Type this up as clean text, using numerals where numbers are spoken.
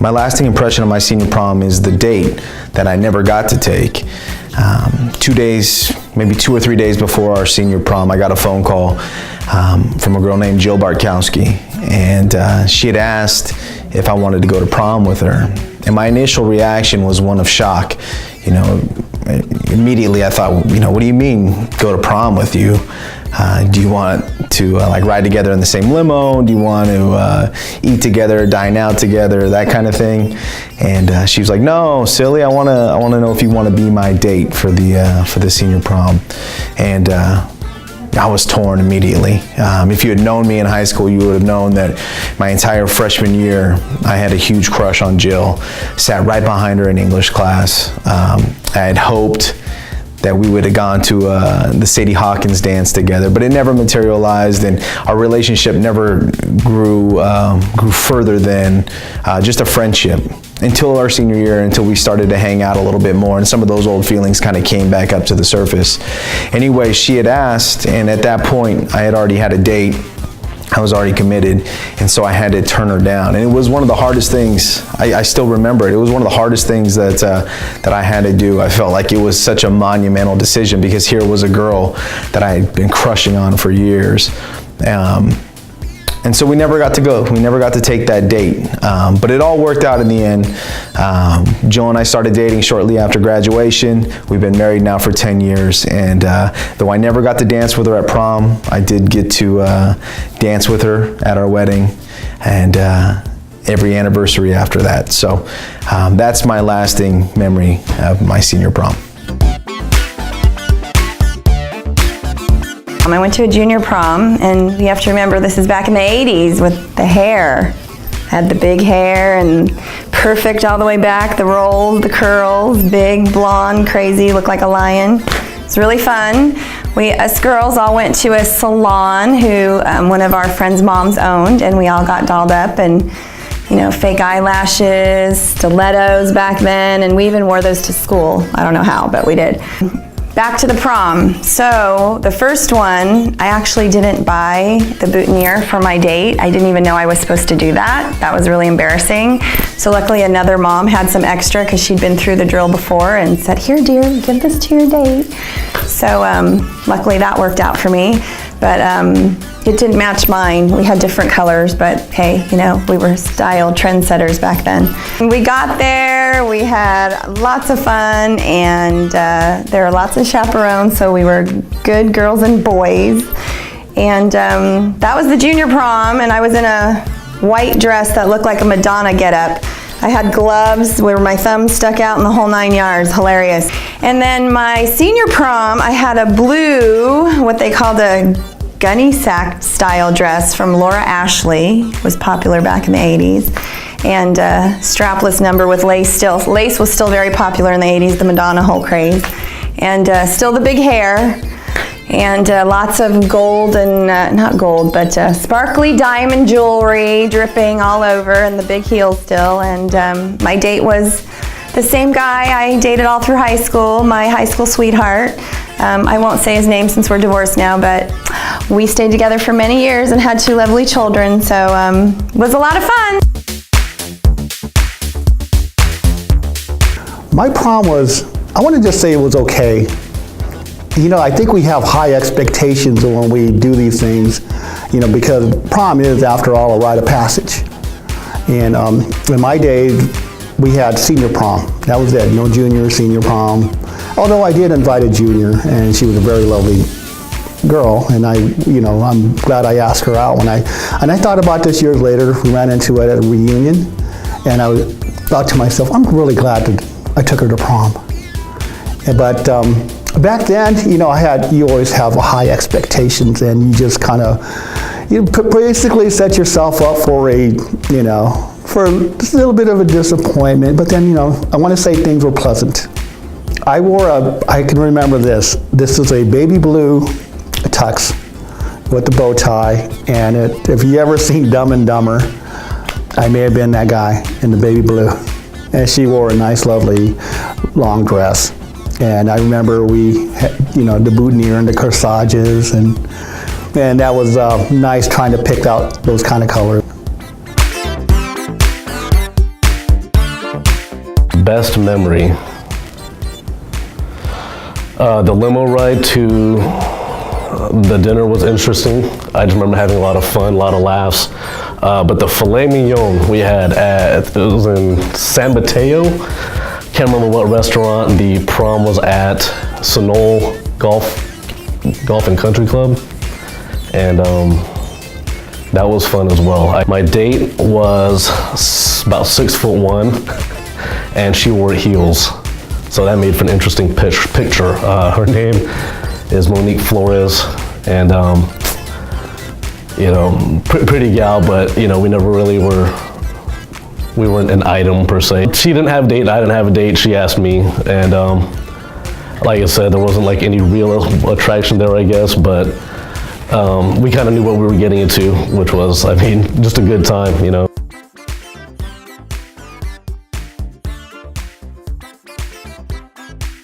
My lasting impression of my senior prom is the date that I never got to take. 2 days, maybe 2 or 3 days before our senior prom, I got a phone call from a girl named Jill Bartkowski, and she had asked if I wanted to go to prom with her. And my initial reaction was one of shock. You know, immediately I thought, you know, what do you mean go to prom with you? Do you want to like ride together in the same limo? Do you want to eat together, dine out together, that kind of thing? And she was like, no, silly. I want to know if you want to be my date for the senior prom. And I was torn immediately. If you had known me in high school, you would have known that my entire freshman year, I had a huge crush on Jill. Sat right behind her in English class. I had hoped that we would have gone to the Sadie Hawkins dance together, but it never materialized, and our relationship never grew further than just a friendship until our senior year, until we started to hang out a little bit more, and some of those old feelings kind of came back up to the surface. Anyway, she had asked, and at that point, I had already had a date. I was already committed, and so I had to turn her down. And it was one of the hardest things, I still remember it, it was one of the hardest things that I had to do. I felt like it was such a monumental decision, because here was a girl that I had been crushing on for years. And so we never got to go. We never got to take that date. But it all worked out in the end. Jill and I started dating shortly after graduation. We've been married now for 10 years. And though I never got to dance with her at prom, I did get to dance with her at our wedding and every anniversary after that. So that's my lasting memory of my senior prom. I went to a junior prom, and you have to remember this is back in the 80s with the hair. Had the big hair and perfect all the way back, the rolls, the curls, big, blonde, crazy, looked like a lion. It's really fun. Us girls all went to a salon who one of our friends' moms owned, and we all got dolled up and, you know, fake eyelashes, stilettos back then, and we even wore those to school. I don't know how, but we did. Back to the prom. So the first one, I actually didn't buy the boutonniere for my date. I didn't even know I was supposed to do that. That was really embarrassing. So luckily another mom had some extra because she'd been through the drill before and said, here dear, give this to your date. So luckily that worked out for me. But it didn't match mine. We had different colors, but hey, you know, we were style trendsetters back then. We got there, we had lots of fun, and there were lots of chaperones, so we were good girls and boys. And that was the junior prom, and I was in a white dress that looked like a Madonna getup. I had gloves where my thumb stuck out in the whole 9 yards, hilarious. And then my senior prom, I had a blue, what they called a gunny sack style dress from Laura Ashley, was popular back in the 80s. And strapless number with lace still. Lace was still very popular in the 80s, the Madonna whole craze. And still the big hair. And lots of gold and, not gold, but sparkly diamond jewelry dripping all over, and the big heels still. And my date was the same guy I dated all through high school, my high school sweetheart. I won't say his name since we're divorced now, but we stayed together for many years and had 2 lovely children, so it was a lot of fun. My prom was, I want to just say it was okay. You know, I think we have high expectations when we do these things, you know, because prom is, after all, a rite of passage. And in my day, we had senior prom. That was it, no junior, senior prom. Although I did invite a junior, and she was a very lovely girl, and I'm glad I asked her out. And I thought about this years later. We ran into it at a reunion, and I thought to myself, I'm really glad that I took her to prom. But back then, you know, you always have high expectations, and you just kind of, you basically set yourself up for for just a little bit of a disappointment. But then, you know, I want to say things were pleasant. I can remember this. This was a baby blue tux with the bow tie, and if you ever seen Dumb and Dumber, I may have been that guy in the baby blue. And she wore a nice, lovely long dress. And I remember we had, you know, the boutonniere and the corsages, and that was nice trying to pick out those kind of colors. Best memory. The limo ride to the dinner was interesting. I just remember having a lot of fun, a lot of laughs. But the filet mignon we had it was in San Mateo. Can't remember what restaurant. The prom was at Sonol Golf and Country Club. And that was fun as well. My date was about 6'1", and she wore heels. So that made for an interesting picture. Her name is Monique Flores, and pretty gal, but we never really we weren't an item per se. She didn't have a date, I didn't have a date, she asked me, and like I said, there wasn't like any real attraction there, I guess, but we kind of knew what we were getting into, which was, just a good time,